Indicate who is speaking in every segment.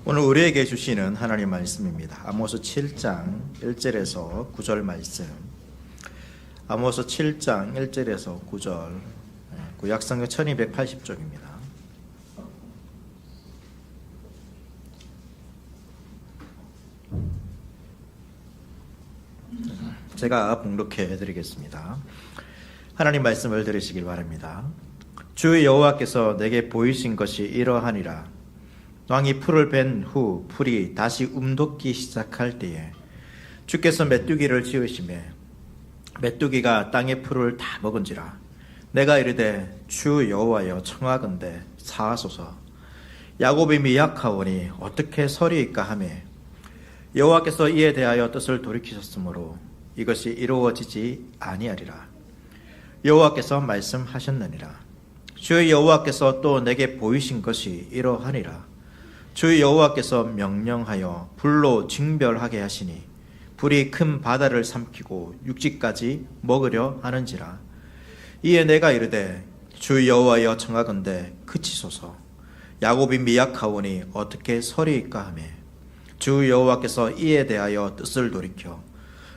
Speaker 1: 오늘 우리에게 주시는 하나님 말씀입니다. 아모스 7장 1절에서 9절 말씀. 아모스 7장 1절에서 9절. 구약성경 1280쪽입니다. 제가 봉독해 드리겠습니다. 하나님 말씀을 들으시길 바랍니다. 주 여호와께서 내게 보이신 것이 이러하니라. 왕이 풀을 벤 후 풀이 다시 움돋기 시작할 때에 주께서 메뚜기를 지으시매 메뚜기가 땅의 풀을 다 먹은지라. 내가 이르되 주 여호와여 청하건대 사하소서. 야곱이 미약하오니 어떻게 서리이까 하매 여호와께서 이에 대하여 뜻을 돌이키셨으므로 이것이 이루어지지 아니하리라. 여호와께서 말씀하셨느니라. 주 여호와께서 또 내게 보이신 것이 이러하니라. 주 여호와께서 명령하여 불로 징별하게 하시니 불이 큰 바다를 삼키고 육지까지 먹으려 하는지라. 이에 내가 이르되 주 여호와여 청하건대 그치소서. 야곱이 미약하오니 어떻게 서리이까 하매 주 여호와께서 이에 대하여 뜻을 돌이켜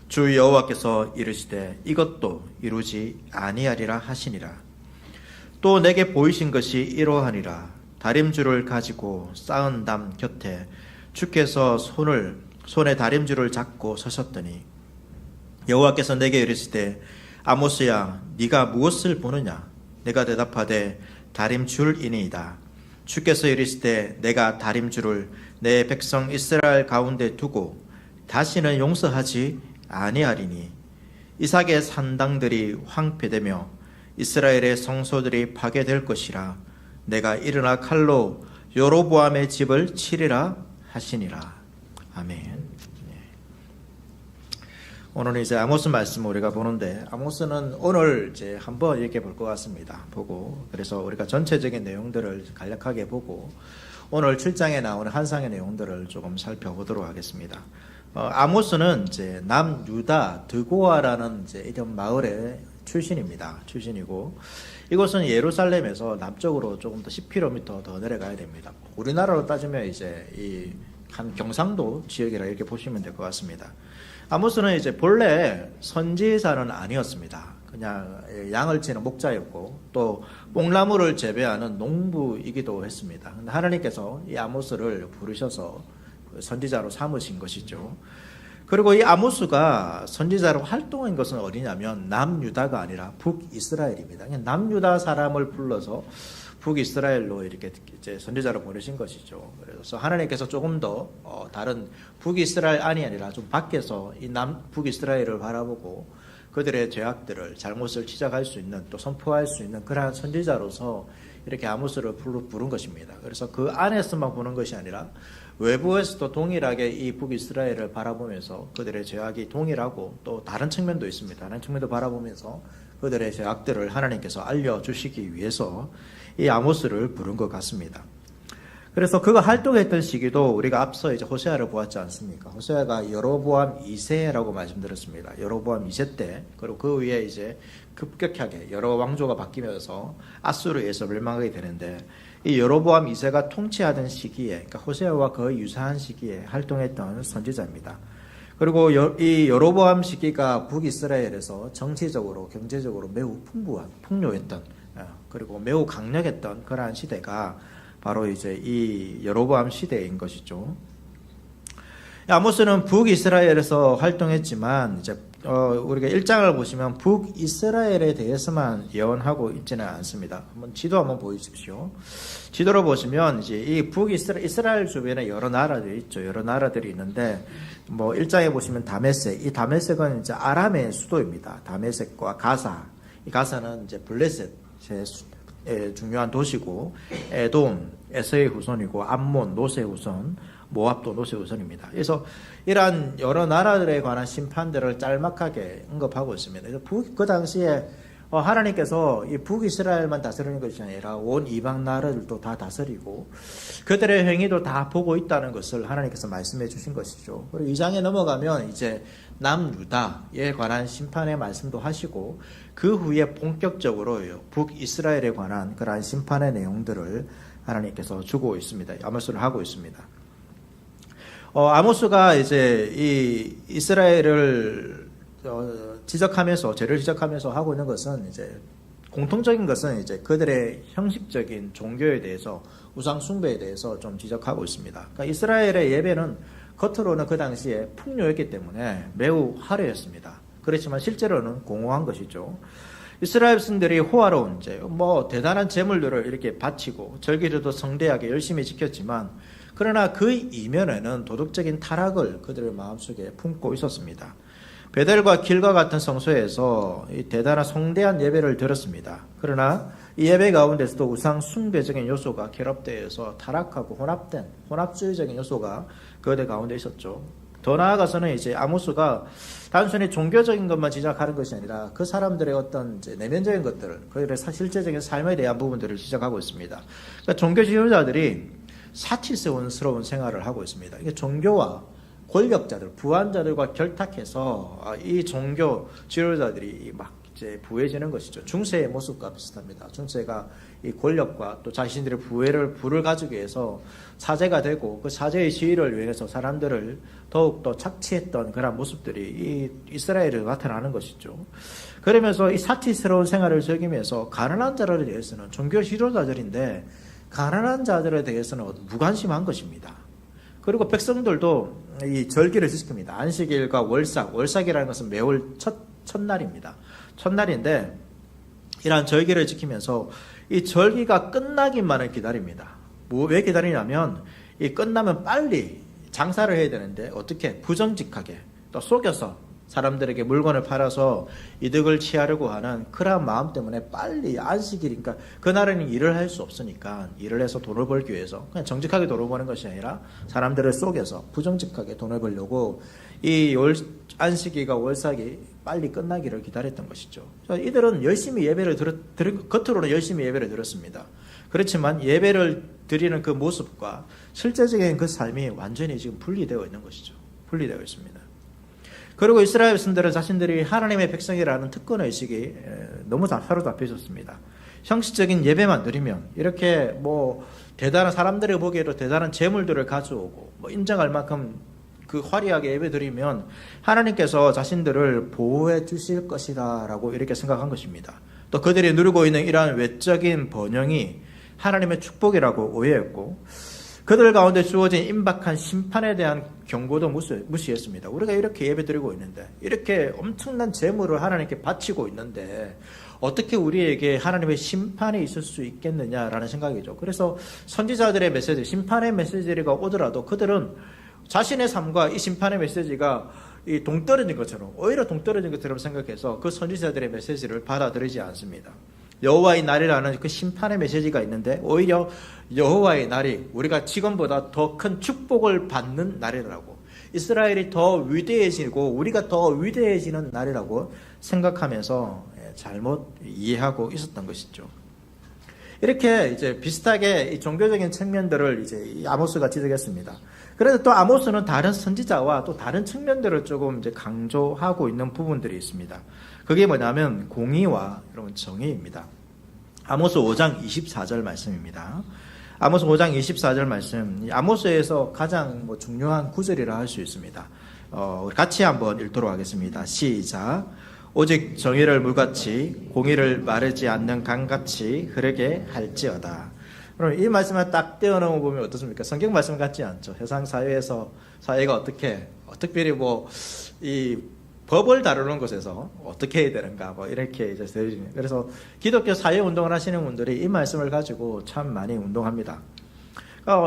Speaker 1: 주 여호와께서 이르시되 이것도 이루지 아니하리라 하시니라. 또 내게 보이신 것이 이러하니라. 다림줄을 가지고 쌓은 담 곁에 주께서 손에 다림줄을 잡고 서셨더니 여호와께서 내게 이르시되 아모스야 네가 무엇을 보느냐. 내가 대답하되 다림줄이니이다. 주께서 이르시되 내가 다림줄을 내 백성 이스라엘 가운데 두고 다시는 용서하지 아니하리니 이삭의 산당들이 황폐되며 이스라엘의 성소들이 파괴될 것이라. 내가 일어나 칼로 여로보암의 집을 치리라 하시니라. 아멘. 오늘은 이제 아모스 말씀 우리가 보는데, 아모스는 오늘 이제 한번 이렇게 볼 것 같습니다. 보고 그래서 우리가 전체적인 내용들을 간략하게 보고 오늘 7장에 나오는 한상의 내용들을 조금 살펴보도록 하겠습니다. 아모스는 이제 남유다 드고아라는 이제 이런 마을의 출신이고 이곳은 예루살렘에서 남쪽으로 조금 더 10km 더 내려가야 됩니다. 우리나라로 따지면 이제 이 한 경상도 지역이라 이렇게 보시면 될 것 같습니다. 아모스는 이제 본래 선지자는 아니었습니다. 그냥 양을 치는 목자였고 또 뽕나무를 재배하는 농부이기도 했습니다. 근데 하나님께서 이 아모스를 부르셔서 선지자로 삼으신 것이죠. 그리고 이 아모스가 선지자로 활동한 것은 어디냐면 남유다가 아니라 북이스라엘입니다. 남유다 사람을 불러서 북이스라엘로 이렇게 이제 선지자로 보내신 것이죠. 그래서 하나님께서 조금 더 다른 북이스라엘 안이 아니라 좀 밖에서 이 북이스라엘을 바라보고 그들의 죄악들을 잘못을 지적할 수 있는 또 선포할 수 있는 그러한 선지자로서 이렇게 아모스를 부른 것입니다. 그래서 그 안에서만 보는 것이 아니라 외부에서도 동일하게 이 북이스라엘을 바라보면서 그들의 죄악이 동일하고 또 다른 측면도 있습니다. 다른 측면도 바라보면서 그들의 죄악들을 하나님께서 알려주시기 위해서 이 아모스를 부른 것 같습니다. 그래서 그가 활동했던 시기도 우리가 앞서 이제 호세아를 보았지 않습니까? 호세아가 여로보암 2세라고 말씀드렸습니다. 여로보암 2세 때, 그리고 그 위에 이제 급격하게 여러 왕조가 바뀌면서 아수르에서 멸망하게 되는데, 이 여로보암 2세가 통치하던 시기에, 그러니까 호세아와 거의 유사한 시기에 활동했던 선지자입니다. 그리고 이 여로보암 시기가 북이스라엘에서 정치적으로, 경제적으로 매우 풍요했던, 그리고 매우 강력했던 그러한 시대가 바로 이제 이 여로보암 시대인 것이죠. 아모스는 북이스라엘에서 활동했지만 이제 우리가 1장을 보시면 북이스라엘에 대해서만 예언하고 있지는 않습니다. 한번 지도 한번 보여주십시오. 지도로 보시면 이제 이 이스라엘 주변에 여러 나라들이 있죠. 여러 나라들이 있는데 뭐 1장에 보시면 다메섹, 이 다메섹은 이제 아람의 수도입니다. 다메섹과 가사, 이 가사는 이제 블레셋 중요한 도시고, 에돔, 에서의 후손이고, 암몬, 노스의 후손, 모압도 노스의 후손입니다. 그래서 이러한 여러 나라들에 관한 심판들을 짤막하게 언급하고 있습니다. 그래서 그 당시에 하나님께서 이 북이스라엘만 다스리는 것이 아니라 온 이방 나라들도 다 다스리고 그들의 행위도 다 보고 있다는 것을 하나님께서 말씀해 주신 것이죠. 그리고 2장에 넘어가면 이제 남유다에 관한 심판의 말씀도 하시고 그 후에 본격적으로 북이스라엘에 관한 그러한 심판의 내용들을 하나님께서 주고 있습니다. 아모스를 하고 있습니다. 아모스가 이제 이 이스라엘을 지적하면서 죄를 지적하면서 하고 있는 것은 이제 공통적인 것은 이제 그들의 형식적인 종교에 대해서 우상 숭배에 대해서 좀 지적하고 있습니다. 그러니까 이스라엘의 예배는 겉으로는 그 당시에 풍요했기 때문에 매우 화려했습니다. 그렇지만 실제로는 공허한 것이죠. 이스라엘 백성들이 호화로운 대단한 제물들을 이렇게 바치고 절기들도 성대하게 열심히 지켰지만 그러나 그 이면에는 도덕적인 타락을 그들의 마음속에 품고 있었습니다. 베델과 길과 같은 성소에서 이 대단한 성대한 예배를 드렸습니다. 그러나 이 예배 가운데서도 우상 숭배적인 요소가 결합되어서 타락하고 혼합주의적인 요소가 그들 가운데 있었죠. 더 나아가서는 이제 아모스가 단순히 종교적인 것만 지적하는 것이 아니라 그 사람들의 어떤 이제 내면적인 것들을, 그들의 실제적인 삶에 대한 부분들을 지적하고 있습니다. 그러니까 종교 지도자들이 사치스러운 생활을 하고 있습니다. 이게 종교와 권력자들, 부한자들과 결탁해서 이 종교 지도자들이 막 이제 부해지는 것이죠. 중세의 모습과 비슷합니다. 중세가 이 권력과 또 자신들의 부를 가지기 위해서 사제가 되고 그 사제의 지위를 위해서 사람들을 더욱더 착취했던 그런 모습들이 이 이스라엘에 나타나는 것이죠. 그러면서 이 사치스러운 생활을 즐기면서 가난한 자들에 대해서는 종교 지도자들인데 가난한 자들에 대해서는 무관심한 것입니다. 그리고 백성들도 이 절기를 지킵니다. 안식일과 월삭이라는 것은 매월 첫날입니다. 첫날인데 이러한 절기를 지키면서 이 절기가 끝나기만을 기다립니다. 왜 기다리냐면 이 끝나면 빨리 장사를 해야 되는데 어떻게 부정직하게 또 속여서 사람들에게 물건을 팔아서 이득을 취하려고 하는 그러한 마음 때문에 빨리 안식일이니까 그날에는 일을 할 수 없으니까 일을 해서 돈을 벌기 위해서 그냥 정직하게 돈을 버는 것이 아니라 사람들을 속여서 부정직하게 돈을 벌려고 이 안식일과 월삭이 빨리 끝나기를 기다렸던 것이죠. 이들은 열심히 겉으로는 열심히 예배를 드렸습니다. 그렇지만 예배를 드리는 그 모습과 실제적인 그 삶이 완전히 지금 분리되어 있는 것이죠. 분리되어 있습니다. 그리고 이스라엘 백성들은 자신들이 하나님의 백성이라는 특권의식이 너무 사로잡혀 있었습니다. 형식적인 예배만 드리면 이렇게 대단한 사람들이 보기에도 대단한 재물들을 가져오고 인정할 만큼 그 화려하게 예배 드리면 하나님께서 자신들을 보호해 주실 것이다라고 이렇게 생각한 것입니다. 또 그들이 누리고 있는 이러한 외적인 번영이 하나님의 축복이라고 오해했고 그들 가운데 주어진 임박한 심판에 대한 경고도 무시했습니다. 우리가 이렇게 예배드리고 있는데 이렇게 엄청난 재물을 하나님께 바치고 있는데 어떻게 우리에게 하나님의 심판이 있을 수 있겠느냐라는 생각이죠. 그래서 선지자들의 메시지, 심판의 메시지가 오더라도 그들은 자신의 삶과 이 심판의 메시지가 이 동떨어진 것처럼 오히려 동떨어진 것처럼 생각해서 그 선지자들의 메시지를 받아들이지 않습니다. 여호와의 날이라는 그 심판의 메시지가 있는데 오히려 여호와의 날이 우리가 지금보다 더 큰 축복을 받는 날이라고, 이스라엘이 더 위대해지고 우리가 더 위대해지는 날이라고 생각하면서 잘못 이해하고 있었던 것이죠. 이렇게 이제 비슷하게 이 종교적인 측면들을 이제 이 아모스가 지적했습니다. 그래서 또 아모스는 다른 선지자와 또 다른 측면들을 조금 이제 강조하고 있는 부분들이 있습니다. 그게 뭐냐면 공의와 여러분 정의입니다. 아모스 5장 24절 말씀입니다. 아모스 5장 24절 말씀, 아모스에서 가장 중요한 구절이라 할 수 있습니다. 같이 한번 읽도록 하겠습니다. 시작. 오직 정의를 물같이 공의를 마르지 않는 강같이 흐르게 할지어다. 그럼 이 말씀을 딱 떼어놓으면 보면 어떻습니까? 성경 말씀 같지 않죠. 세상 사회가 특별히 이 법을 다루는 곳에서 어떻게 해야 되는가 이렇게 이제 그래서 기독교 사회 운동을 하시는 분들이 이 말씀을 가지고 참 많이 운동합니다.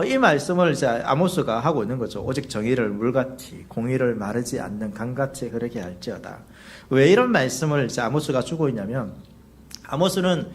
Speaker 1: 이 말씀을 이제 아모스가 하고 있는 거죠. 오직 정의를 물같이 공의를 마르지 않는 강같이 흐르게 할지어다. 왜 이런 말씀을 이제 아모스가 주고 있냐면 아모스는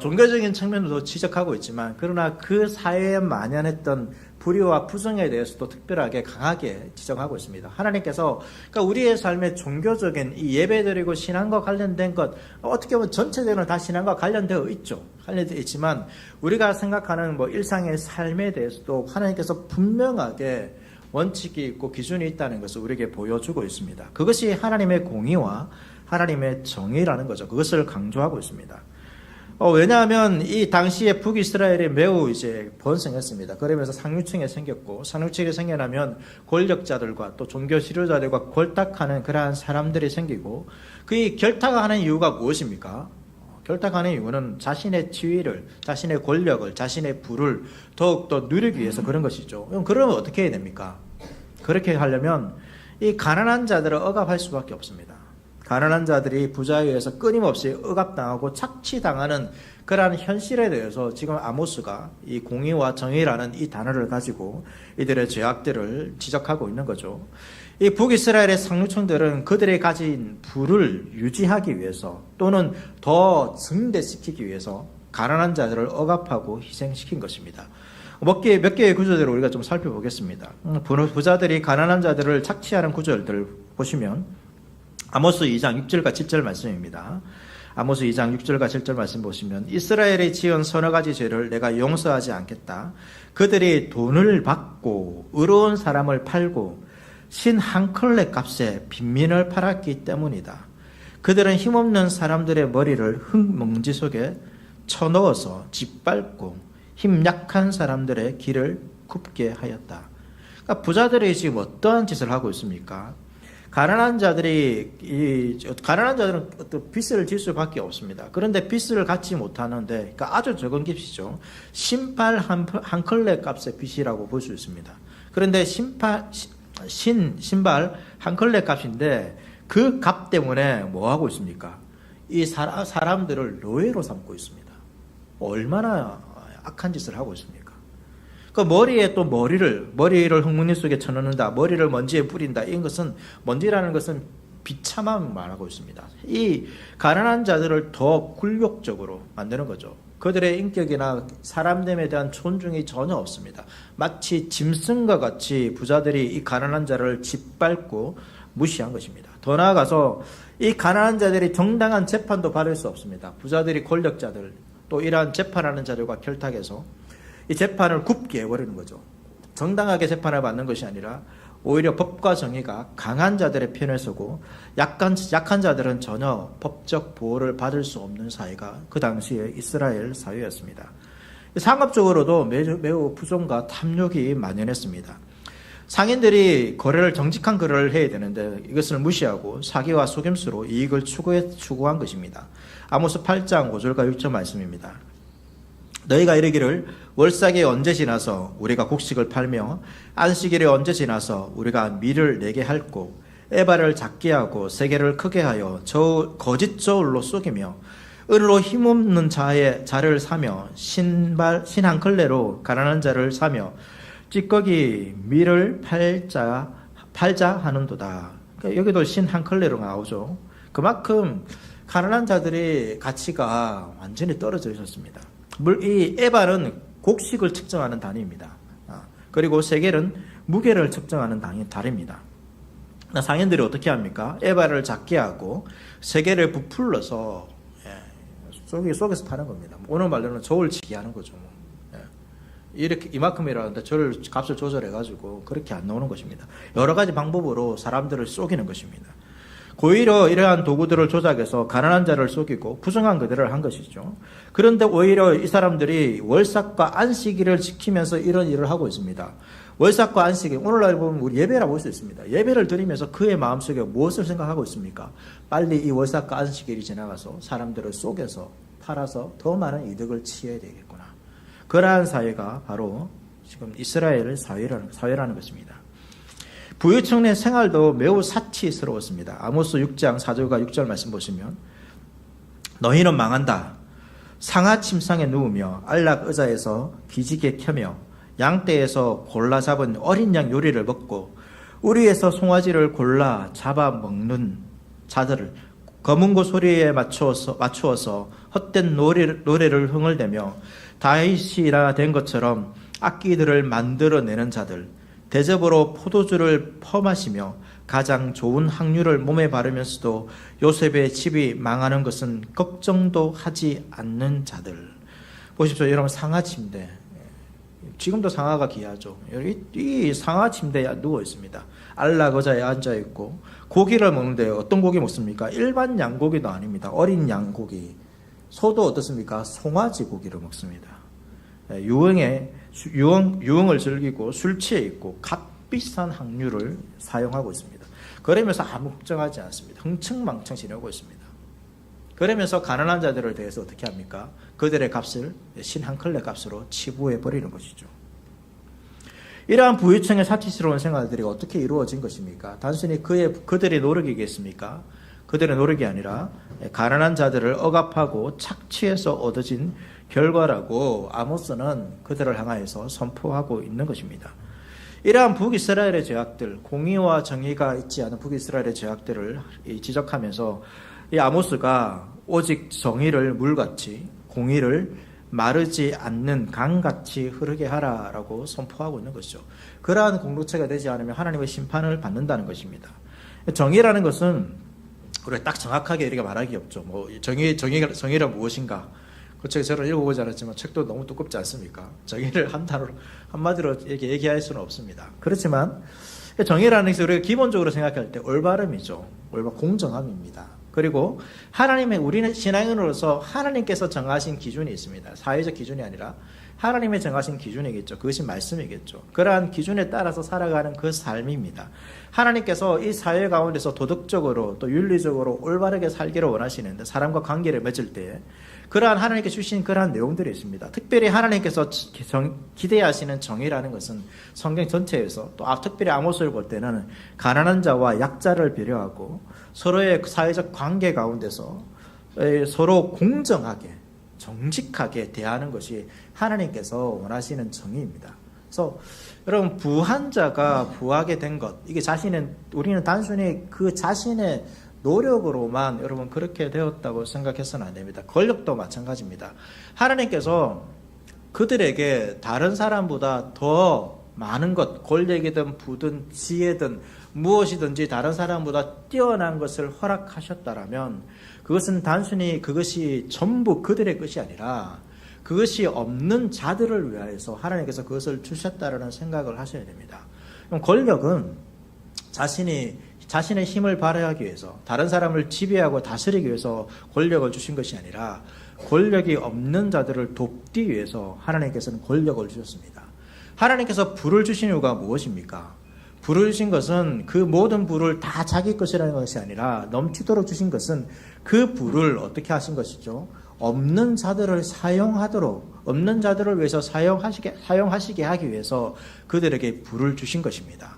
Speaker 1: 종교적인 측면도 지적하고 있지만 그러나 그 사회에 만연했던 불의와 부정에 대해서도 특별하게 강하게 지적하고 있습니다. 하나님께서 그러니까 우리의 삶의 종교적인 이 예배드리고 신앙과 관련된 것 어떻게 보면 전체적으로 다 신앙과 관련되어 있죠. 관련되어 있지만 우리가 생각하는 일상의 삶에 대해서도 하나님께서 분명하게 원칙이 있고 기준이 있다는 것을 우리에게 보여주고 있습니다. 그것이 하나님의 공의와 하나님의 정의라는 거죠. 그것을 강조하고 있습니다. 왜냐하면 이 당시에 북이스라엘이 매우 이제 번성했습니다. 그러면서 상류층이 생겼고, 상류층이 생겨나면 권력자들과 또 종교 지도자들과 결탁하는 그러한 사람들이 생기고, 그 결탁하는 이유가 무엇입니까? 결탁하는 이유는 자신의 지위를, 자신의 권력을, 자신의 부를 더욱더 누리기 위해서 그런 것이죠. 그러면 어떻게 해야 됩니까? 그렇게 하려면 이 가난한 자들을 억압할 수밖에 없습니다. 가난한 자들이 부자에 의해서 끊임없이 억압당하고 착취당하는 그러한 현실에 대해서 지금 아모스가 이 공의와 정의라는 이 단어를 가지고 이들의 죄악들을 지적하고 있는 거죠. 이 북이스라엘의 상류층들은 그들이 가진 부를 유지하기 위해서 또는 더 증대시키기 위해서 가난한 자들을 억압하고 희생시킨 것입니다. 몇 개의 구절들을 우리가 좀 살펴보겠습니다. 부자들이 가난한 자들을 착취하는 구절들을 보시면 아모스 2장 6절과 7절 말씀입니다. 아모스 2장 6절과 7절 말씀 보시면 이스라엘이 지은 서너 가지 죄를 내가 용서하지 않겠다. 그들이 돈을 받고 의로운 사람을 팔고 신 한 컬레 값에 빈민을 팔았기 때문이다. 그들은 힘없는 사람들의 머리를 흙먼지 속에 쳐넣어서 짓밟고 힘 약한 사람들의 길을 굽게 하였다. 그러니까 부자들이 지금 어떠한 짓을 하고 있습니까? 가난한 자들은 어떤 빚을 질 수밖에 없습니다. 그런데 빚을 갚지 못하는데, 그러니까 아주 적은 빚이죠. 신발 한 컬레 값의 빚이라고 볼 수 있습니다. 그런데 신발 한 컬레 값인데 그 값 때문에 뭐 하고 있습니까? 이 사람들을 노예로 삼고 있습니다. 얼마나 악한 짓을 하고 있습니까? 그 머리에 또 머리를 흙무늬 속에 쳐넣는다, 머리를 먼지에 뿌린다. 이런 것은, 먼지라는 것은 비참함을 말하고 있습니다. 이 가난한 자들을 더 굴욕적으로 만드는 거죠. 그들의 인격이나 사람됨에 대한 존중이 전혀 없습니다. 마치 짐승과 같이 부자들이 이 가난한 자를 짓밟고 무시한 것입니다. 더 나아가서 이 가난한 자들이 정당한 재판도 받을 수 없습니다. 부자들이 권력자들, 또 이러한 재판하는 자들과 결탁해서 이 재판을 굽게 해버리는 거죠. 정당하게 재판을 받는 것이 아니라 오히려 법과 정의가 강한 자들의 편에 서고 약한 자들은 전혀 법적 보호를 받을 수 없는 사회가 그 당시에 이스라엘 사회였습니다. 상업적으로도 매우 부정과 탐욕이 만연했습니다. 상인들이 정직한 거래를 해야 되는데 이것을 무시하고 사기와 속임수로 이익을 추구한 것입니다. 아모스 8장 5절과 6절 말씀입니다. 너희가 이르기를 월삭이 언제 지나서 우리가 곡식을 팔며 안식일이 언제 지나서 우리가 밀을 내게 할꼬 에바를 작게 하고 세게를 크게 하여 거짓 저울로 속이며 은으로 힘없는 자를 사며 신 한 컬레로 가난한 자를 사며 찌꺼기 밀을 팔자 하는도다. 그러니까 여기도 신 한 컬레로 나오죠. 그만큼 가난한 자들의 가치가 완전히 떨어져 있었습니다. 이 에바는 곡식을 측정하는 단위입니다. 그리고 세겔은 무게를 측정하는 단위입니다. 상인들이 어떻게 합니까? 에바를 작게 하고 세겔을 부풀러서 속에서 타는 겁니다. 오늘 말로는 저울치기 하는 거죠. 이렇게 이만큼이라는데 저를 값을 조절해가지고 그렇게 안 나오는 것입니다. 여러 가지 방법으로 사람들을 속이는 것입니다. 오히려 이러한 도구들을 조작해서 가난한 자를 속이고 부정한 그들을 한 것이죠. 그런데 오히려 이 사람들이 월삭과 안식일을 지키면서 이런 일을 하고 있습니다. 월삭과 안식일, 오늘날 보면 우리 예배라 볼 수 있습니다. 예배를 드리면서 그의 마음속에 무엇을 생각하고 있습니까? 빨리 이 월삭과 안식일이 지나가서 사람들을 속여서 팔아서 더 많은 이득을 취해야 되겠구나. 그러한 사회가 바로 지금 이스라엘 사회라는 것입니다. 부유층의 생활도 매우 사치스러웠습니다. 아모스 6장 4절과 6절 말씀 보시면 너희는 망한다. 상하 침상에 누우며 안락 의자에서 기지개 켜며 양떼에서 골라 잡은 어린 양 요리를 먹고 우리에서 송아지를 골라 잡아 먹는 자들을 검은고 소리에 맞추어서 헛된 노래를 흥얼대며 다윗이라 된 것처럼 악기들을 만들어내는 자들, 대접으로 포도주를 퍼마시며 가장 좋은 향유를 몸에 바르면서도 요셉의 집이 망하는 것은 걱정도 하지 않는 자들. 보십시오. 여러분, 상하 침대. 지금도 상하가 귀하죠. 이 상하 침대에 누워 있습니다. 안락 의자에 앉아 있고 고기를 먹는데 어떤 고기 먹습니까? 일반 양고기도 아닙니다. 어린 양고기. 소도 어떻습니까? 송아지 고기를 먹습니다. 유흥을 즐기고 술 취해 있고 값비싼 항류를 사용하고 있습니다. 그러면서 아무 걱정하지 않습니다. 흥청망청 지내고 있습니다. 그러면서 가난한 자들을 대해서 어떻게 합니까? 그들의 값을 신 한 클레 값으로 치부해 버리는 것이죠. 이러한 부유층의 사치스러운 생활들이 어떻게 이루어진 것입니까? 단순히 그들의 노력이겠습니까? 그들의 노력이 아니라 가난한 자들을 억압하고 착취해서 얻어진 결과라고 아모스는 그들을 향하여서 선포하고 있는 것입니다. 이러한 북이스라엘의 죄악들, 공의와 정의가 있지 않은 북이스라엘의 죄악들을 지적하면서 이 아모스가 오직 정의를 물같이, 공의를 마르지 않는 강같이 흐르게 하라라고 선포하고 있는 것이죠. 그러한 공동체가 되지 않으면 하나님의 심판을 받는다는 것입니다. 정의라는 것은 우리가 딱 정확하게 이렇게 말하기 없죠. 뭐 정의가 무엇인가? 그 책 저는 읽어보지 않았지만 책도 너무 두껍지 않습니까? 정의를 한 단어로 한마디로 이렇게 얘기할 수는 없습니다. 그렇지만 정의라는 것이 우리가 기본적으로 생각할 때 올바름이죠. 공정함입니다. 그리고 우리는 신앙인으로서 하나님께서 정하신 기준이 있습니다. 사회적 기준이 아니라 하나님의 정하신 기준이겠죠. 그것이 말씀이겠죠. 그러한 기준에 따라서 살아가는 그 삶입니다. 하나님께서 이 사회 가운데서 도덕적으로 또 윤리적으로 올바르게 살기를 원하시는데 사람과 관계를 맺을 때 그러한 하나님께 주신 그러한 내용들이 있습니다. 특별히 하나님께서 기대하시는 정의라는 것은 성경 전체에서 또 특별히 아모스를 볼 때는 가난한 자와 약자를 배려하고 서로의 사회적 관계 가운데서 서로 공정하게 정직하게 대하는 것이 하나님께서 원하시는 정의입니다. 그래서 여러분 부한 자가 부하게 된 것 이게 우리는 단순히 그 자신의 노력으로만 여러분 그렇게 되었다고 생각해서는 안 됩니다. 권력도 마찬가지입니다. 하나님께서 그들에게 다른 사람보다 더 많은 것, 권력이든 부든 지혜든 무엇이든지 다른 사람보다 뛰어난 것을 허락하셨다라면 그것은 단순히 그것이 전부 그들의 것이 아니라 그것이 없는 자들을 위하여서 하나님께서 그것을 주셨다라는 생각을 하셔야 됩니다. 그럼 권력은 자신의 힘을 발휘하기 위해서 다른 사람을 지배하고 다스리기 위해서 권력을 주신 것이 아니라 권력이 없는 자들을 돕기 위해서 하나님께서는 권력을 주셨습니다. 하나님께서 부를 주신 이유가 무엇입니까? 부를 주신 것은 그 모든 부를 다 자기 것이라는 것이 아니라 넘치도록 주신 것은 그 부를 어떻게 하신 것이죠? 없는 자들을 없는 자들을 위해서 사용하시게 하기 위해서 그들에게 부를 주신 것입니다.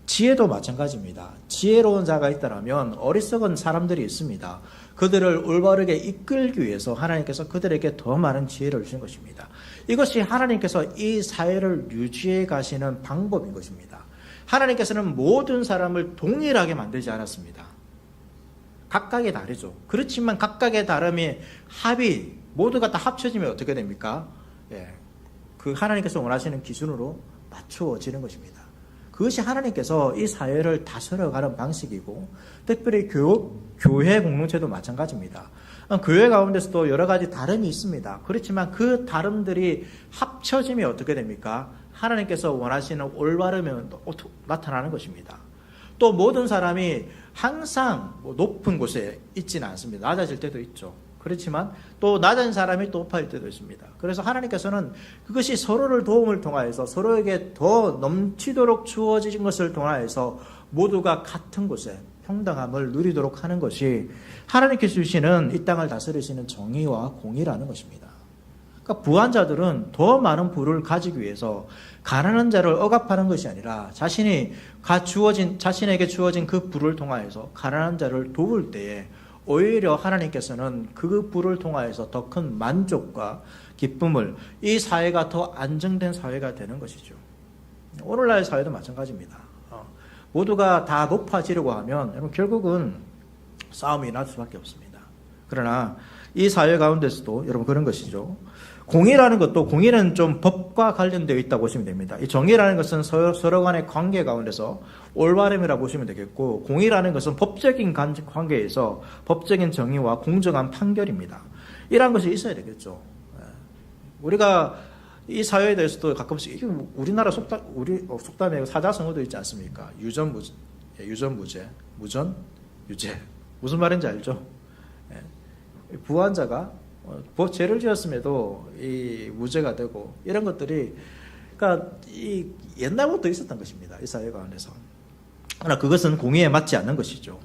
Speaker 1: 지혜도 마찬가지입니다. 지혜로운 자가 있다면 어리석은 사람들이 있습니다. 그들을 올바르게 이끌기 위해서 하나님께서 그들에게 더 많은 지혜를 주신 것입니다. 이것이 하나님께서 이 사회를 유지해 가시는 방법인 것입니다. 하나님께서는 모든 사람을 동일하게 만들지 않았습니다. 각각의 다르죠. 그렇지만 각각의 다름이 모두가 다 합쳐지면 어떻게 됩니까? 그 하나님께서 원하시는 기준으로 맞추어지는 것입니다. 그것이 하나님께서 이 사회를 다스려가는 방식이고 특별히 교회 공동체도 마찬가지입니다. 교회 가운데서도 여러 가지 다름이 있습니다. 그렇지만 그 다름들이 합쳐지면 어떻게 됩니까? 하나님께서 원하시는 올바름이 나타나는 것입니다. 또 모든 사람이 항상 높은 곳에 있지는 않습니다. 낮아질 때도 있죠. 그렇지만 또 낮은 사람이 또 높아질 때도 있습니다. 그래서 하나님께서는 그것이 서로를 도움을 통하여서 서로에게 더 넘치도록 주어진 것을 통하여서 모두가 같은 곳에 평등함을 누리도록 하는 것이 하나님께서 주시는 이 땅을 다스리시는 정의와 공의라는 것입니다. 그러니까 부한 자들은 더 많은 부를 가지기 위해서 가난한 자를 억압하는 것이 아니라 자신에게 주어진 그 부를 통하여서 가난한 자를 도울 때에 오히려 하나님께서는 그 부를 통하여서 더 큰 만족과 기쁨을 이 사회가 더 안정된 사회가 되는 것이죠. 오늘날 사회도 마찬가지입니다. 모두가 다 높아지려고 하면 여러분 결국은 싸움이 날 수밖에 없습니다. 그러나 이 사회 가운데서도 여러분 그런 것이죠. 공의는 좀 법과 관련되어 있다고 보시면 됩니다. 이 정의라는 것은 서로 간의 관계 가운데서 올바름이라고 보시면 되겠고, 공의라는 것은 법적인 관계에서 법적인 정의와 공정한 판결입니다. 이러한 것이 있어야 되겠죠. 우리가 이 사회에 대해서도 가끔씩 이게 우리나라 속담에 사자성어도 있지 않습니까? 유전무죄, 무전, 유죄. 무슨 말인지 알죠? 부한 자가 죄를 지었음에도 이 무죄가 되고 이런 것들이 그러니까 이 옛날부터 있었던 것입니다. 이 사회 가운데서. 그러나 그것은 공의에 맞지 않는 것이죠.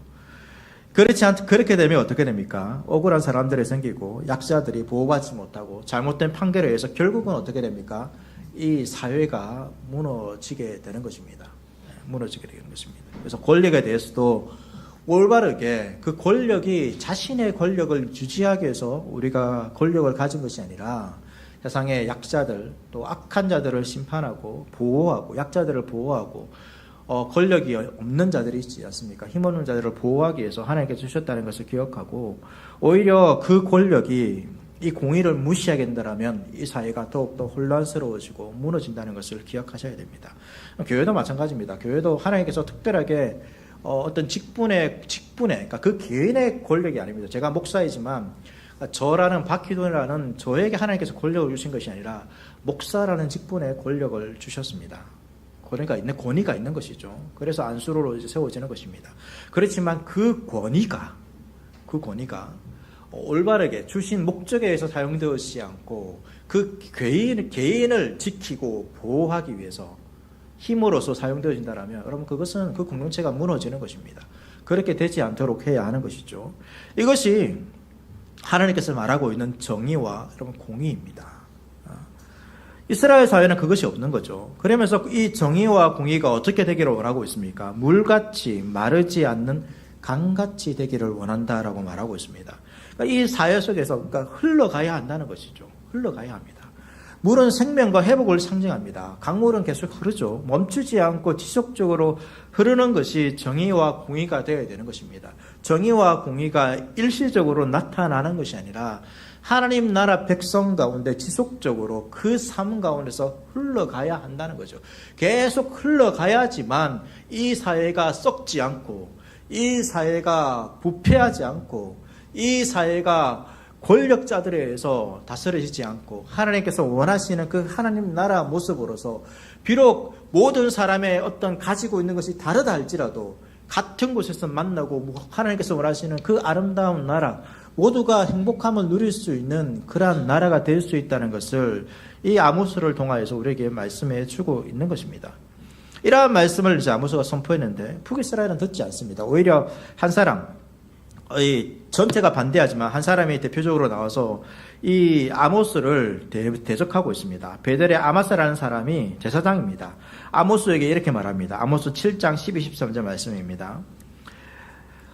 Speaker 1: 그렇게 되면 어떻게 됩니까? 억울한 사람들이 생기고 약자들이 보호받지 못하고 잘못된 판결에 의해서 결국은 어떻게 됩니까? 이 사회가 무너지게 되는 것입니다. 무너지게 되는 것입니다. 그래서 권력에 대해서도 올바르게 그 권력이 자신의 권력을 유지하기 위해서 우리가 권력을 가진 것이 아니라 세상의 약자들 또 악한 자들을 심판하고 보호하고 약자들을 보호하고 권력이 없는 자들이 있지 않습니까? 힘없는 자들을 보호하기 위해서 하나님께서 주셨다는 것을 기억하고 오히려 그 권력이 이 공의를 무시하게 된다면 이 사회가 더욱더 혼란스러워지고 무너진다는 것을 기억하셔야 됩니다. 교회도 마찬가지입니다. 교회도 하나님께서 특별하게 어떤 직분에 그러니까 그 개인의 권력이 아닙니다. 제가 목사이지만 저라는 박희돈이라는 저에게 하나님께서 권력을 주신 것이 아니라 목사라는 직분에 권력을 주셨습니다. 그러니까 권위가 있는 것이죠. 그래서 안수로로 세워지는 것입니다. 그렇지만 그 권위가 올바르게 주신 목적에 의해서 사용되지 않고 그 개인을 지키고 보호하기 위해서 힘으로서 사용되어진다면 여러분 그것은 그 공동체가 무너지는 것입니다. 그렇게 되지 않도록 해야 하는 것이죠. 이것이 하나님께서 말하고 있는 정의와 여러분 공의입니다. 이스라엘 사회는 그것이 없는 거죠. 그러면서 이 정의와 공의가 어떻게 되기를 원하고 있습니까? 물같이 마르지 않는 강같이 되기를 원한다라고 말하고 있습니다. 그러니까 이 사회 속에서 흘러가야 한다는 것이죠. 흘러가야 합니다. 물은 생명과 회복을 상징합니다. 강물은 계속 흐르죠. 멈추지 않고 지속적으로 흐르는 것이 정의와 공의가 되어야 되는 것입니다. 정의와 공의가 일시적으로 나타나는 것이 아니라 하나님 나라 백성 가운데 지속적으로 그 삶 가운데서 흘러가야 한다는 거죠. 계속 흘러가야지만 이 사회가 썩지 않고 이 사회가 부패하지 않고 이 사회가 권력자들에 의해서 다스려지지 않고 하나님께서 원하시는 그 하나님 나라 모습으로서 비록 모든 사람의 어떤 가지고 있는 것이 다르다 할지라도 같은 곳에서 만나고 하나님께서 원하시는 그 아름다운 나라 모두가 행복함을 누릴 수 있는 그러한 나라가 될 수 있다는 것을 이 아모스를 통하여서 우리에게 말씀해 주고 있는 것입니다. 이러한 말씀을 이제 아모스가 선포했는데 북이스라엘은 듣지 않습니다. 오히려 한 사람 전체가 반대하지만 한 사람이 대표적으로 나와서 이 아모스를 대적하고 있습니다. 베델의 아마사라는 사람이 제사장입니다. 아모스에게 이렇게 말합니다. 아모스 7장 12, 13절 말씀입니다.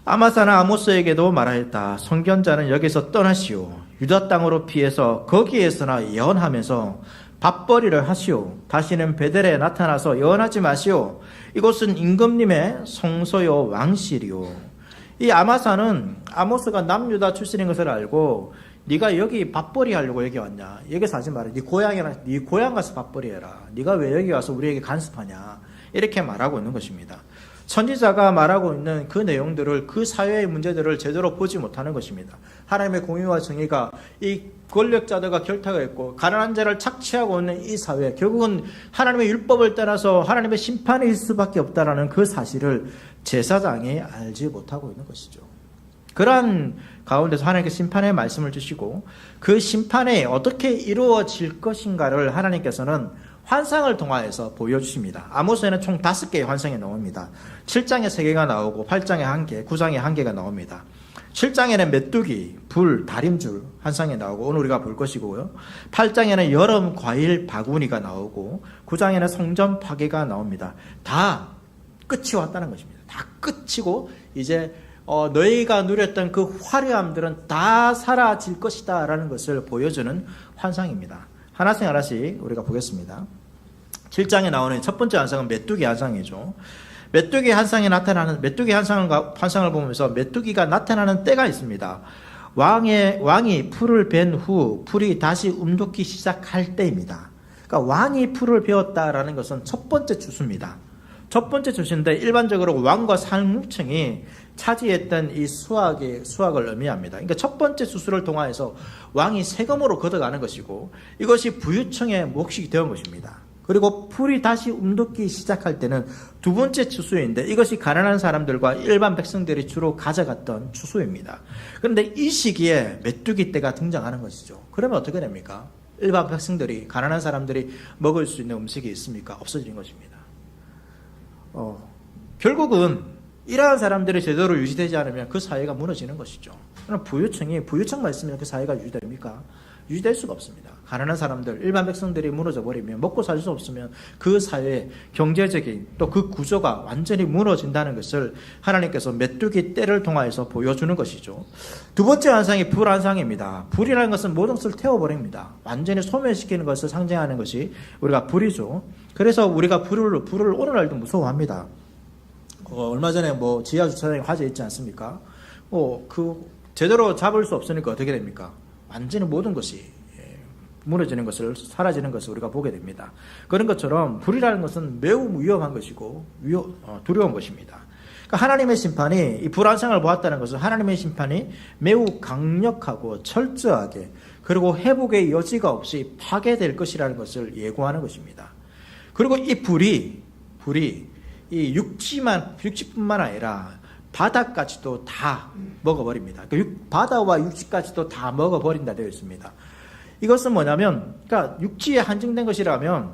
Speaker 1: 아마사는 아모스에게도 말하였다. 선견자는 여기서 떠나시오. 유다 땅으로 피해서 거기에서나 예언하면서 밥벌이를 하시오. 다시는 베델에 나타나서 예언하지 마시오. 이곳은 임금님의 성소요 왕실이오. 이 아마사는 아모스가 남유다 출신인 것을 알고 네가 여기 밥벌이 하려고 여기 왔냐? 여기서 하지 마라. 네 고향 가서 밥벌이 해라. 네가 왜 여기 와서 우리에게 간섭하냐? 이렇게 말하고 있는 것입니다. 선지자가 말하고 있는 그 내용들을 그 사회의 문제들을 제대로 보지 못하는 것입니다. 하나님의 공의와 정의가 이 권력자들과 결탁을 했고 가난한 자를 착취하고 있는 이 사회 결국은 하나님의 율법을 따라서 하나님의 심판이 있을 수밖에 없다라는 그 사실을 제사장이 알지 못하고 있는 것이죠. 그러한 가운데서 하나님께서 심판의 말씀을 주시고 그 심판이 어떻게 이루어질 것인가를 하나님께서는 환상을 통하여서 보여주십니다. 아모스에는 총 5개의 환상이 나옵니다. 7장에 3개가 나오고 8장에 1개, 9장에 1개가 나옵니다. 7장에는 메뚜기, 불, 다림줄 환상이 나오고 오늘 우리가 볼 것이고요. 8장에는 여름 과일 바구니가 나오고 9장에는 성전 파괴가 나옵니다. 다 끝이 왔다는 것입니다. 다 끝이고 이제 너희가 누렸던 그 화려함들은 다 사라질 것이다 라는 것을 보여주는 환상입니다. 하나씩 하나씩 우리가 보겠습니다. 7장에 나오는 첫 번째 환상은 메뚜기 환상이죠. 메뚜기 환상을 보면서 메뚜기가 나타나는 때가 있습니다. 왕이 풀을 벤 후 풀이 다시 움돋기 시작할 때입니다. 그러니까 왕이 풀을 베었다라는 것은 첫 번째 추수입니다. 첫 번째 추수인데 일반적으로 왕과 상류층이 차지했던 이 수확을 의미합니다. 그러니까 첫 번째 추수를 통하여서 왕이 세금으로 걷어가는 것이고 이것이 부유층의 몫이 되는 것입니다. 그리고 풀이 다시 움돋기 시작할 때는 두 번째 추수인데 이것이 가난한 사람들과 일반 백성들이 주로 가져갔던 추수입니다. 그런데 이 시기에 메뚜기 떼가 등장하는 것이죠. 그러면 어떻게 됩니까? 일반 백성들이, 가난한 사람들이 먹을 수 있는 음식이 있습니까? 없어지는 것입니다. 결국은 이러한 사람들이 제대로 유지되지 않으면 그 사회가 무너지는 것이죠. 그럼 부유층만 있으면 그 사회가 유지됩니까? 유지될 수가 없습니다. 가난한 사람들, 일반 백성들이 무너져 버리면, 먹고 살 수 없으면 그 사회의 경제적인 또 그 구조가 완전히 무너진다는 것을 하나님께서 메뚜기 떼를 통하여서 보여주는 것이죠. 두 번째 환상이 불 환상입니다. 불이라는 것은 모든 것을 태워버립니다. 완전히 소멸시키는 것을 상징하는 것이 우리가 불이죠. 그래서 우리가 불을 오늘날도 무서워합니다. 얼마 전에 지하 주차장에 화재 있지 않습니까? 제대로 잡을 수 없으니까 어떻게 됩니까? 완전히 모든 것이 무너지는 것을, 사라지는 것을 우리가 보게 됩니다. 그런 것처럼 불이라는 것은 매우 위험한 것이고 두려운 것입니다. 그러니까 하나님의 심판이, 이 불안상을 보았다는 것은 하나님의 심판이 매우 강력하고 철저하게, 그리고 회복의 여지가 없이 파괴될 것이라는 것을 예고하는 것입니다. 그리고 이 불이 이 육지뿐만 아니라 바다까지도 다 먹어버립니다. 바다와 육지까지도 다 먹어버린다 되어 있습니다. 이것은 뭐냐면, 그러니까 육지에 한정된 것이라면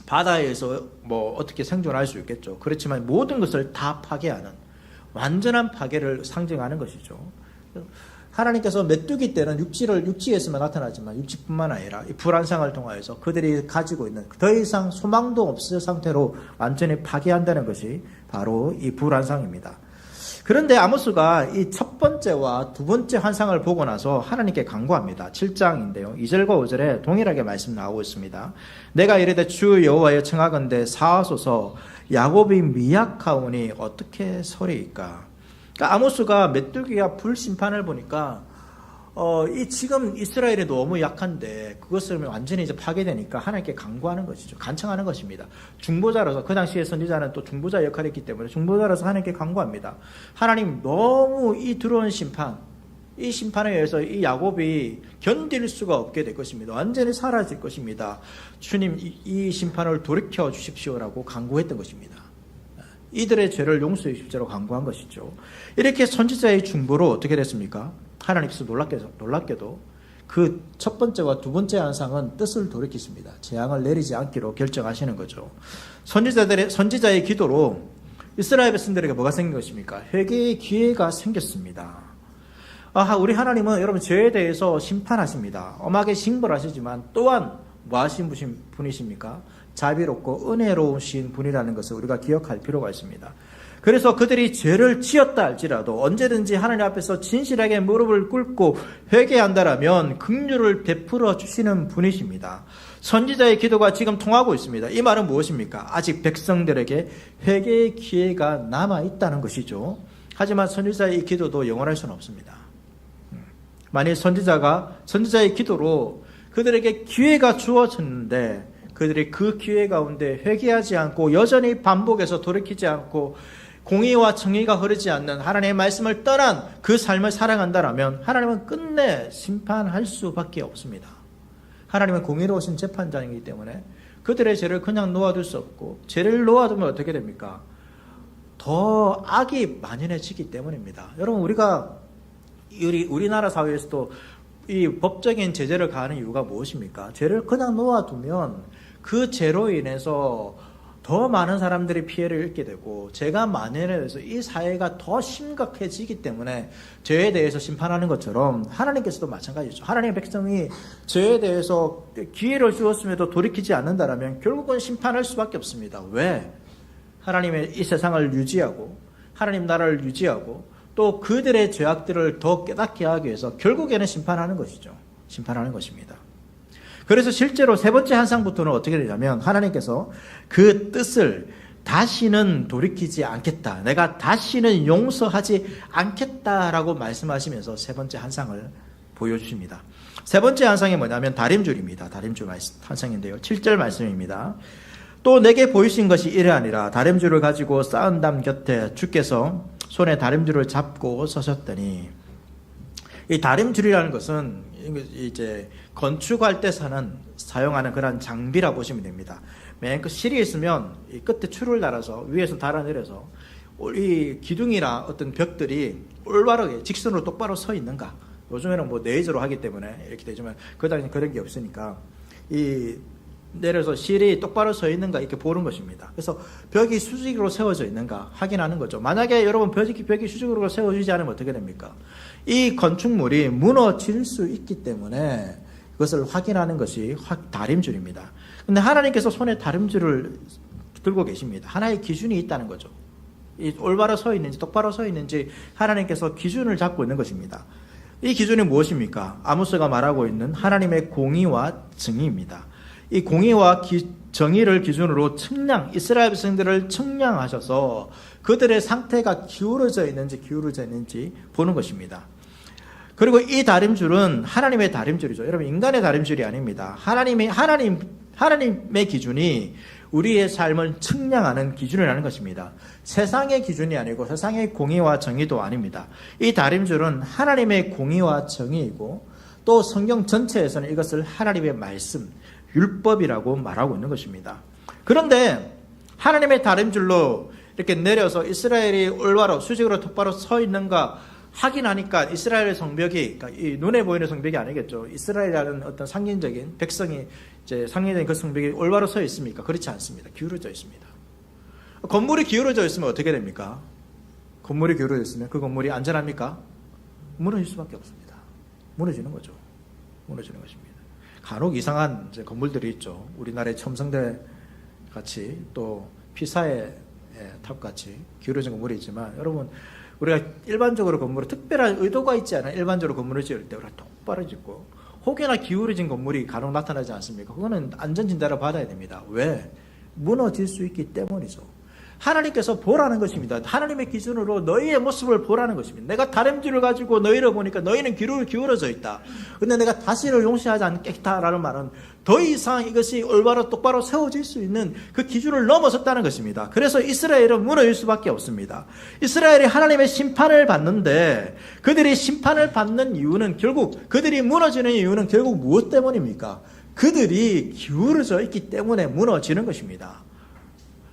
Speaker 1: 바다에서 어떻게 생존할 수 있겠죠. 그렇지만 모든 것을 다 파괴하는 완전한 파괴를 상징하는 것이죠. 하나님께서 메뚜기 때는 육지에서만 나타나지만 육지뿐만 아니라 이 불안상을 통하여서 그들이 가지고 있는 더 이상 소망도 없을 상태로 완전히 파괴한다는 것이 바로 이 불안상입니다. 그런데 아모스가 이 첫 번째와 두 번째 환상을 보고 나서 하나님께 간구합니다. 7장인데요. 2절과 5절에 동일하게 말씀 나오고 있습니다. 내가 이르되 주 여호와여 청하건대 사하소서, 야곱이 미약하오니 어떻게 서리이까. 그러니까 아모스가 메뚜기와 불 심판을 보니까 지금 이스라엘이 너무 약한데 그것을 완전히 이제 파괴되니까 하나님께 간구하는 것이죠. 간청하는 것입니다. 중보자로서, 그 당시에 선지자는 또 중보자 역할이 있기 때문에 중보자로서 하나님께 간구합니다. 하나님, 너무 이 들어온 이 심판에 의해서 이 야곱이 견딜 수가 없게 될 것입니다. 완전히 사라질 것입니다. 주님, 이 심판을 돌이켜 주십시오라고 간구했던 것입니다. 이들의 죄를 용서해 주십시오라고 간구한 것이죠. 이렇게 선지자의 중보로 어떻게 됐습니까? 하나님께서 놀랍게도 그 첫 번째와 두 번째 환상은 뜻을 돌이키십니다. 재앙을 내리지 않기로 결정하시는 거죠. 선지자의 기도로 이스라엘 백성들에게 뭐가 생긴 것입니까? 회개의 기회가 생겼습니다. 우리 하나님은 여러분 죄에 대해서 심판하십니다. 엄하게 징벌하시지만 또한 뭐 하신 분이십니까? 자비롭고 은혜로우신 분이라는 것을 우리가 기억할 필요가 있습니다. 그래서 그들이 죄를 지었다 할지라도 언제든지 하나님 앞에서 진실하게 무릎을 꿇고 회개한다라면 긍휼을 베풀어 주시는 분이십니다. 선지자의 기도가 지금 통하고 있습니다. 이 말은 무엇입니까? 아직 백성들에게 회개의 기회가 남아있다는 것이죠. 하지만 선지자의 기도도 영원할 수는 없습니다. 만일 선지자의 기도로 그들에게 기회가 주어졌는데 그들이 그 기회 가운데 회개하지 않고 여전히 반복해서 돌이키지 않고 공의와 정의가 흐르지 않는 하나님의 말씀을 떠난 그 삶을 살아간다면 하나님은 끝내 심판할 수밖에 없습니다. 하나님은 공의로우신 재판장이기 때문에 그들의 죄를 그냥 놓아둘 수 없고, 죄를 놓아두면 어떻게 됩니까? 더 악이 만연해지기 때문입니다. 여러분, 우리나라 사회에서도 이 법적인 제재를 가하는 이유가 무엇입니까? 죄를 그냥 놓아두면 그 죄로 인해서 더 많은 사람들이 피해를 입게 되고 죄가 만연해서 이 사회가 더 심각해지기 때문에 죄에 대해서 심판하는 것처럼 하나님께서도 마찬가지죠. 하나님의 백성이 죄에 대해서 기회를 주었음에도 돌이키지 않는다면 결국은 심판할 수밖에 없습니다. 왜? 하나님의 이 세상을 유지하고 하나님 나라를 유지하고 또 그들의 죄악들을 더 깨닫게 하기 위해서 결국에는 심판하는 것이죠. 심판하는 것입니다. 그래서 실제로 세 번째 환상부터는 어떻게 되냐면 하나님께서 그 뜻을 다시는 돌이키지 않겠다, 내가 다시는 용서하지 않겠다라고 말씀하시면서 세 번째 환상을 보여주십니다. 세 번째 환상이 뭐냐면 다림줄입니다. 다림줄 환상인데요. 7절 말씀입니다. 또 내게 보이신 것이 이러하니라. 다림줄을 가지고 쌓은 담 곁에 주께서 손에 다림줄을 잡고 서셨더니, 이 다림줄이라는 것은 이제 건축할 때 사용하는 그런 장비라 보시면 됩니다. 맨 끝 실이 있으면 이 끝에 줄을 달아서 위에서 달아내려서 이 기둥이나 어떤 벽들이 올바르게 직선으로 똑바로 서 있는가. 요즘에는 뭐 레이저로 하기 때문에 이렇게 되지만 그 당시에 그런 게 없으니까 이 내려서 실이 똑바로 서 있는가 이렇게 보는 것입니다. 그래서 벽이 수직으로 세워져 있는가 확인하는 거죠. 만약에 여러분 벽이 수직으로 세워지지 않으면 어떻게 됩니까? 이 건축물이 무너질 수 있기 때문에 그것을 확인하는 것이 다림줄입니다. 근데 하나님께서 손에 다림줄을 들고 계십니다. 하나의 기준이 있다는 거죠. 이 올바로 서 있는지 똑바로 서 있는지 하나님께서 기준을 잡고 있는 것입니다. 이 기준이 무엇입니까? 아모스가 말하고 있는 하나님의 공의와 정의입니다. 이 공의와 정의를 기준으로 이스라엘 백성들을 측량하셔서 그들의 상태가 기울어져 있는지 보는 것입니다. 그리고 이 다림줄은 하나님의 다림줄이죠. 여러분, 인간의 다림줄이 아닙니다. 하나님의 기준이 우리의 삶을 측량하는 기준이라는 것입니다. 세상의 기준이 아니고 세상의 공의와 정의도 아닙니다. 이 다림줄은 하나님의 공의와 정의이고 또 성경 전체에서는 이것을 하나님의 말씀, 율법이라고 말하고 있는 것입니다. 그런데 하나님의 다림줄로 이렇게 내려서 이스라엘이 올바로 수직으로 똑바로 서 있는가 확인하니까 이스라엘의 성벽이, 그러니까 이 눈에 보이는 성벽이 아니겠죠. 이스라엘이라는 어떤 상징적인 백성이 이제 상징적인 그 성벽이 올바로 서 있습니까? 그렇지 않습니다. 기울어져 있습니다. 건물이 기울어져 있으면 어떻게 됩니까? 건물이 기울어져 있으면 그 건물이 안전합니까? 무너질 수밖에 없습니다. 무너지는 거죠. 무너지는 것입니다. 간혹 이상한 이제 건물들이 있죠. 우리나라의 첨성대 같이 또 피사의 탑 같이 기울어진 건물이 있지만 여러분, 우리가 일반적으로 건물을 특별한 의도가 있지 않아 일반적으로 건물을 지을 때 우리가 똑바로 짓고 혹여나 기울어진 건물이 간혹 나타나지 않습니까? 그거는 안전진단을 받아야 됩니다. 왜? 무너질 수 있기 때문이죠. 하나님께서 보라는 것입니다. 하나님의 기준으로 너희의 모습을 보라는 것입니다. 내가 다림줄을 가지고 너희를 보니까 너희는 기울어져 있다. 근데 내가 다시를 용서하지 않겠다라는 말은 더 이상 이것이 올바로 똑바로 세워질 수 있는 그 기준을 넘어섰다는 것입니다. 그래서 이스라엘은 무너질 수밖에 없습니다. 이스라엘이 하나님의 심판을 받는데 그들이 심판을 받는 이유는 결국 그들이 무너지는 이유는 결국 무엇 때문입니까? 그들이 기울어져 있기 때문에 무너지는 것입니다.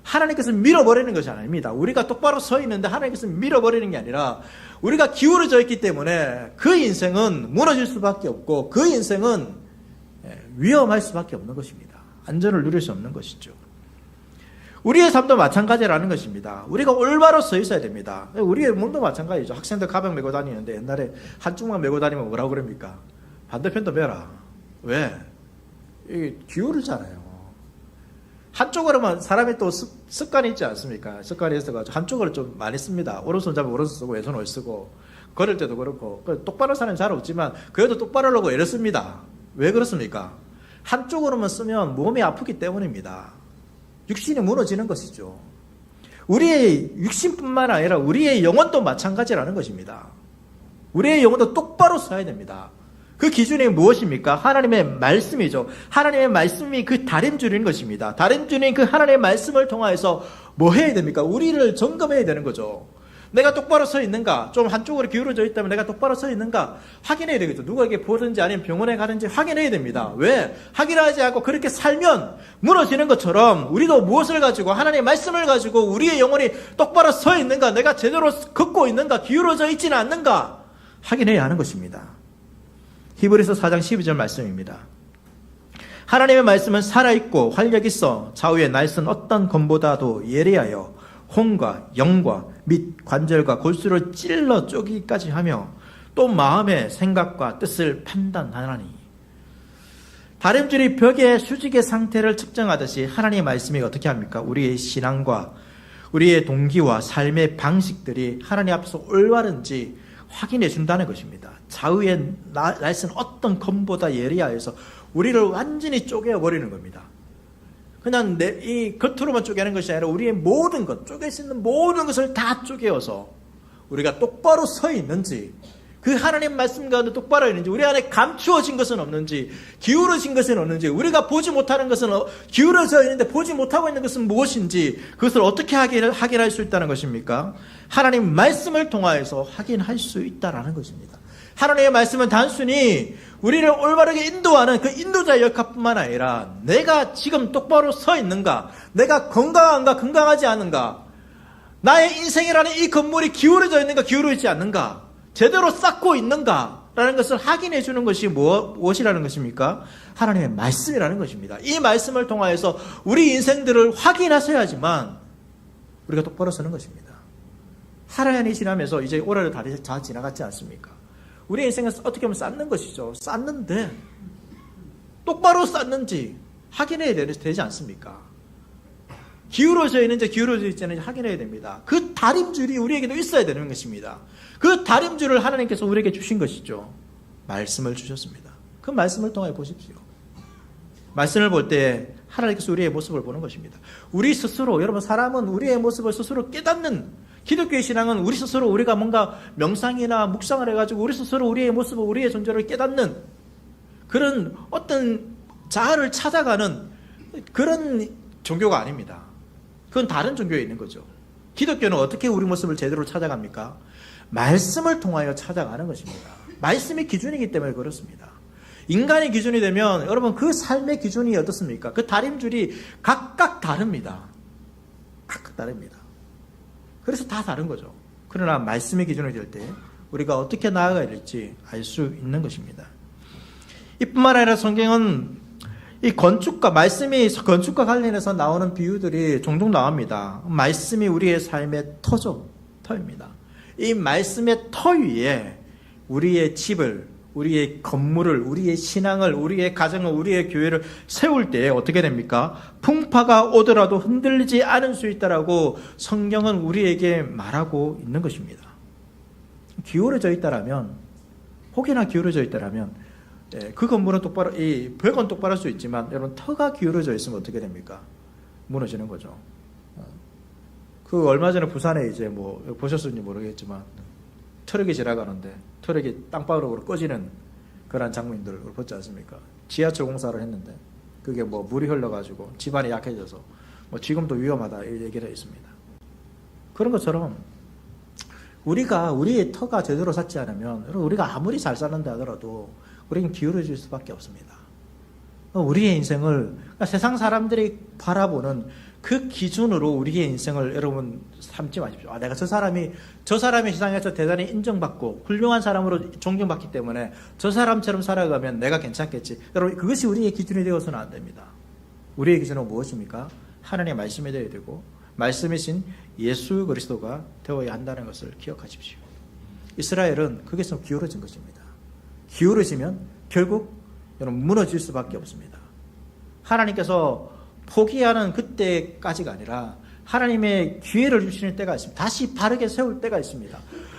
Speaker 1: 하나님께서 밀어버리는 것이 아닙니다. 우리가 똑바로 서 있는데 하나님께서 밀어버리는 게 아니라 우리가 기울어져 있기 때문에 그 인생은 무너질 수밖에 없고 그 인생은 위험할 수밖에 없는 것입니다. 안전을 누릴 수 없는 것이죠. 우리의 삶도 마찬가지라는 것입니다. 우리가 올바로 서 있어야 됩니다. 우리의 몸도 마찬가지죠. 학생들 가방 메고 다니는데 옛날에 한쪽만 메고 다니면 뭐라고 그럽니까? 반대편도 메라. 왜? 이게 기울잖아요. 한쪽으로만 사람이 또 습관이 있지 않습니까? 습관이 있어가지고 한쪽으로 좀 많이 씁니다. 오른손 잡으면 오른손 쓰고 왼손 을 쓰고 걸을 때도 그렇고 똑바로 사는 잘 없지만 그래도 똑바로 하려고 애를 씁니다. 왜 그렇습니까? 한쪽으로만 쓰면 몸이 아프기 때문입니다. 육신이 무너지는 것이죠. 우리의 육신뿐만 아니라 우리의 영혼도 마찬가지라는 것입니다. 우리의 영혼도 똑바로 써야 됩니다. 그 기준이 무엇입니까? 하나님의 말씀이죠. 하나님의 말씀이 그 다림줄인 것입니다. 다림줄인 그 하나님의 말씀을 통하여서 뭐 해야 됩니까? 우리를 점검해야 되는 거죠. 내가 똑바로 서 있는가? 좀 한쪽으로 기울어져 있다면 내가 똑바로 서 있는가? 확인해야 되겠죠. 누구에게 보든지 아니면 병원에 가든지 확인해야 됩니다. 왜? 확인하지 않고 그렇게 살면 무너지는 것처럼 우리도 무엇을 가지고 하나님의 말씀을 가지고 우리의 영혼이 똑바로 서 있는가? 내가 제대로 걷고 있는가? 기울어져 있지는 않는가? 확인해야 하는 것입니다. 히브리서 4장 12절 말씀입니다. 하나님의 말씀은 살아있고 활력있어 좌우에 날선 어떤 검보다도 예리하여 혼과 영과 및 관절과 골수를 찔러 쪼기까지 하며 또 마음의 생각과 뜻을 판단하나니. 다림줄이 벽의 수직의 상태를 측정하듯이 하나님의 말씀이 어떻게 합니까? 우리의 신앙과 우리의 동기와 삶의 방식들이 하나님 앞에서 올바른지 확인해 준다는 것입니다. 좌우에 날선 어떤 검보다 예리하여서 우리를 완전히 쪼개버리는 겁니다. 그냥 이 겉으로만 쪼개는 것이 아니라 우리의 모든 것, 쪼갤 수 있는 모든 것을 다 쪼개어서 우리가 똑바로 서 있는지, 그 하나님 말씀 가운데 똑바로 있는지, 우리 안에 감추어진 것은 없는지, 기울어진 것은 없는지, 우리가 보지 못하는 것은 기울어져 있는데 보지 못하고 있는 것은 무엇인지, 그것을 어떻게 확인할 수 있다는 것입니까? 하나님 말씀을 통하여서 확인할 수 있다라는 것입니다. 하나님의 말씀은 단순히 우리를 올바르게 인도하는 그 인도자의 역할뿐만 아니라 내가 지금 똑바로 서 있는가, 내가 건강한가, 건강하지 않은가, 나의 인생이라는 이 건물이 기울어져 있는가, 기울어지지 않는가, 제대로 쌓고 있는가 라는 것을 확인해 주는 것이 무엇이라는 것입니까? 하나님의 말씀이라는 것입니다. 이 말씀을 통하여서 우리 인생들을 확인하셔야지만 우리가 똑바로 서는 것입니다. 하나년이 지나면서 이제 올해를 다 지나갔지 않습니까? 우리 인생은 어떻게 보면 쌓는 것이죠. 쌓는데 똑바로 쌓는지 확인해야 되지 않습니까? 기울어져 있는지 기울어져 있지 않는지 확인해야 됩니다. 그 다림줄이 우리에게도 있어야 되는 것입니다. 그 다림줄을 하나님께서 우리에게 주신 것이죠. 말씀을 주셨습니다. 그 말씀을 통해 보십시오. 말씀을 볼 때 하나님께서 우리의 모습을 보는 것입니다. 우리 스스로, 여러분, 사람은 우리의 모습을 스스로 깨닫는, 기독교의 신앙은 우리 스스로 우리가 뭔가 명상이나 묵상을 해가지고 우리 스스로 우리의 모습을, 우리의 존재를 깨닫는 그런 어떤 자아를 찾아가는 그런 종교가 아닙니다. 그건 다른 종교에 있는 거죠. 기독교는 어떻게 우리 모습을 제대로 찾아갑니까? 말씀을 통하여 찾아가는 것입니다. 말씀이 기준이기 때문에 그렇습니다. 인간의 기준이 되면 여러분 그 삶의 기준이 어떻습니까? 그 다림줄이 각각 다릅니다. 각각 다릅니다. 그래서 다 다른 거죠. 그러나 말씀의 기준이 될 때 우리가 어떻게 나아가야 될지 알 수 있는 것입니다. 이뿐만 아니라 성경은 이 건축과 관련해서 나오는 비유들이 종종 나옵니다. 말씀이 우리의 삶의 터입니다. 이 말씀의 터 위에 우리의 집을, 우리의 건물을, 우리의 신앙을, 우리의 가정을, 우리의 교회를 세울 때 어떻게 됩니까? 풍파가 오더라도 흔들리지 않을 수 있다라고 성경은 우리에게 말하고 있는 것입니다. 기울어져 있다라면, 혹여나 기울어져 있다라면 그 건물은 똑바로, 이 벽은 똑바로 할 수 있지만 여러분 터가 기울어져 있으면 어떻게 됩니까? 무너지는 거죠. 그 얼마 전에 부산에 이제 뭐 보셨을지 모르겠지만 트럭이 지나가는데 트럭이 땅바닥으로 꺼지는 그런 장면들을 보지 않습니까? 지하철 공사를 했는데 그게 뭐 물이 흘러가지고 집안이 약해져서 뭐 지금도 위험하다 이 얘기를 있습니다. 그런 것처럼 우리가 우리의 터가 제대로 닿지 않으면 우리가 아무리 잘 사는다 하더라도 우리는 기울어질 수밖에 없습니다. 우리의 인생을 세상 사람들이 바라보는 그 기준으로 우리의 인생을 여러분 삼지 마십시오. 내가 저 사람이 세상에서 대단히 인정받고 훌륭한 사람으로 존경받기 때문에 저 사람처럼 살아가면 내가 괜찮겠지. 여러분 그것이 우리의 기준이 되어서는 안 됩니다. 우리의 기준은 무엇입니까? 하나님의 말씀이 되어야 되고 말씀이신 예수 그리스도가 되어야 한다는 것을 기억하십시오. 이스라엘은 거기서 기울어진 것입니다. 기울어지면 결국 여러분 무너질 수밖에 없습니다. 하나님께서 포기하는 그때까지가 아니라 하나님의 기회를 주시는 때가 있습니다. 다시 바르게 세울 때가 있습니다.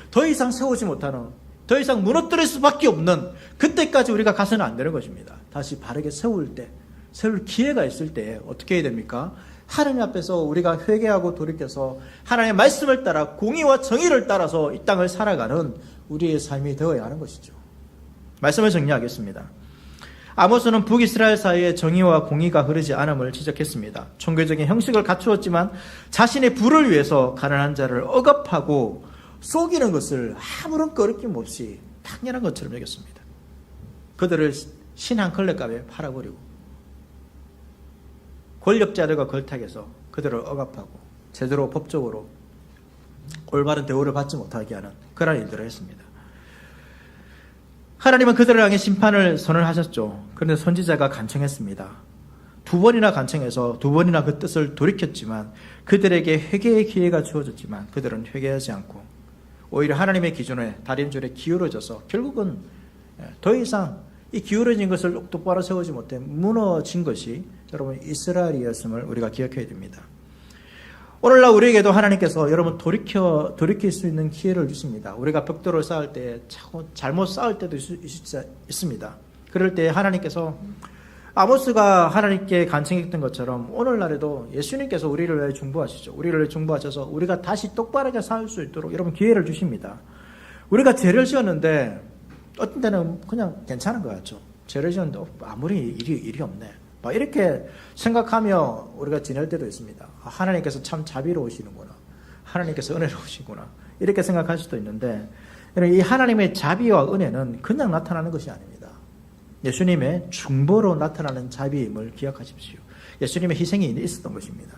Speaker 1: 더 이상 세우지 못하는, 더 이상 무너뜨릴 수밖에 없는 그때까지 우리가 가서는 안 되는 것입니다. 다시 바르게 세울 때, 세울 기회가 있을 때 어떻게 해야 됩니까? 하나님 앞에서 우리가 회개하고 돌이켜서 하나님의 말씀을 따라 공의와 정의를 따라서 이 땅을 살아가는 우리의 삶이 되어야 하는 것이죠. 말씀을 정리하겠습니다. 아모스는 북이스라엘 사이에 정의와 공의가 흐르지 않음을 지적했습니다. 종교적인 형식을 갖추었지만 자신의 부를 위해서 가난한 자를 억압하고 속이는 것을 아무런 거리낌 없이 당연한 것처럼 여겼습니다. 그들을 신한 걸레값에 팔아버리고 권력자들과 걸탁해서 그들을 억압하고 제대로 법적으로 올바른 대우를 받지 못하게 하는 그런 일들을 했습니다. 하나님은 그들을 향해 심판을 선언하셨죠. 그런데 선지자가 간청했습니다. 2번이나 간청해서 2번이나 그 뜻을 돌이켰지만 그들에게 회개의 기회가 주어졌지만 그들은 회개하지 않고 오히려 하나님의 기준에 다림줄에 기울어져서 결국은 더 이상 이 기울어진 것을 똑바로 세우지 못해 무너진 것이 여러분 이스라엘이었음을 우리가 기억해야 됩니다. 오늘날 우리에게도 하나님께서 여러분 돌이킬 수 있는 기회를 주십니다. 우리가 벽돌을 쌓을 때 잘못 쌓을 때도 있습니다. 그럴 때 하나님께서 아모스가 하나님께 간청했던 것처럼 오늘날에도 예수님께서 우리를 위해 중보하시죠. 우리를 위해 중보하셔서 우리가 다시 똑바르게 살 수 있도록 여러분 기회를 주십니다. 우리가 죄를 지었는데 어떤 때는 그냥 괜찮은 것 같죠. 죄를 지었는데 아무리 일이 없네. 이렇게 생각하며 우리가 지낼 때도 있습니다. 하나님께서 참 자비로우시는구나. 하나님께서 은혜로우시구나. 이렇게 생각할 수도 있는데 이 하나님의 자비와 은혜는 그냥 나타나는 것이 아닙니다. 예수님의 중보로 나타나는 자비임을 기억하십시오. 예수님의 희생이 있었던 것입니다.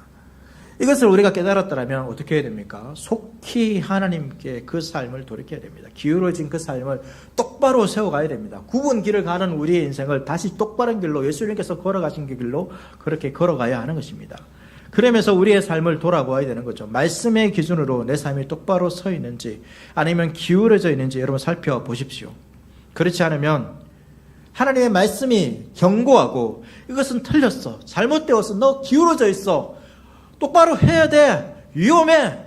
Speaker 1: 이것을 우리가 깨달았다면 어떻게 해야 됩니까? 속히 하나님께 그 삶을 돌이켜야 됩니다. 기울어진 그 삶을 똑바로 세워가야 됩니다. 굽은 길을 가는 우리의 인생을 다시 똑바른 길로, 예수님께서 걸어가신 길로 그렇게 걸어가야 하는 것입니다. 그러면서 우리의 삶을 돌아보아야 되는 거죠. 말씀의 기준으로 내 삶이 똑바로 서 있는지 아니면 기울어져 있는지 여러분 살펴보십시오. 그렇지 않으면 하나님의 말씀이 경고하고 이것은 틀렸어, 잘못되었어, 너 기울어져 있어, 똑바로 해야 돼, 위험해,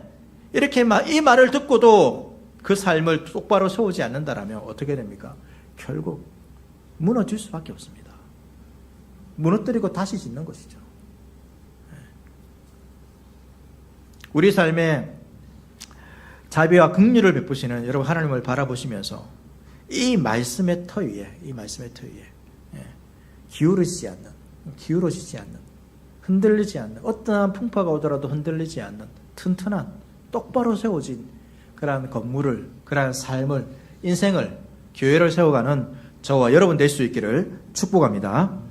Speaker 1: 이렇게 이 말을 듣고도 그 삶을 똑바로 세우지 않는다면 어떻게 됩니까? 결국 무너질 수밖에 없습니다. 무너뜨리고 다시 짓는 것이죠. 우리 삶에 자비와 긍휼을 베푸시는 여러분 하나님을 바라보시면서 이 말씀의 터 위에 기울어지지 않는, 흔들리지 않는, 어떠한 풍파가 오더라도 흔들리지 않는 튼튼한, 똑바로 세워진 그러한 건물을, 그러한 삶을, 인생을, 교회를 세워가는 저와 여러분 될 수 있기를 축복합니다.